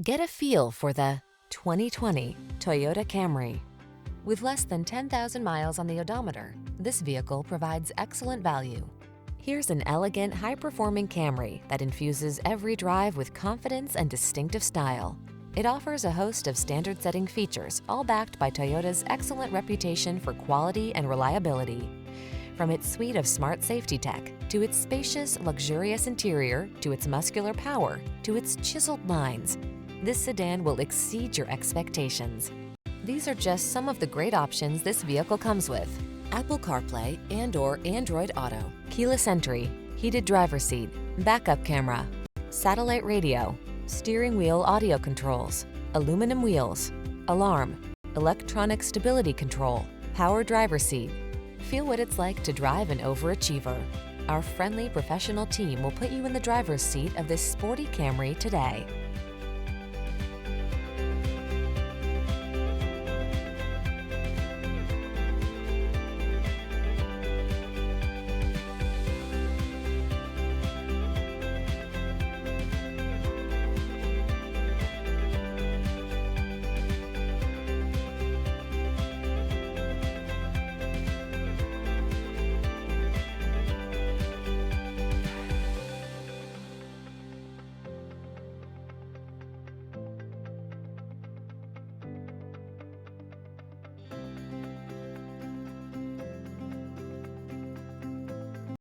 Get a feel for the 2020 Toyota Camry. With less than 10,000 miles on the odometer, this vehicle provides excellent value. Here's an elegant, high-performing Camry that infuses every drive with confidence and distinctive style. It offers a host of standard-setting features, all backed by Toyota's excellent reputation for quality and reliability. From its suite of smart safety tech, to its spacious, luxurious interior, to its muscular power, to its chiseled lines, this sedan will exceed your expectations. These are just some of the great options this vehicle comes with: Apple CarPlay and/or Android Auto, keyless entry, heated driver's seat, backup camera, satellite radio, steering wheel audio controls, aluminum wheels, alarm, electronic stability control, power driver's seat. Feel what it's like to drive an overachiever. Our friendly professional team will put you in the driver's seat of this sporty Camry today.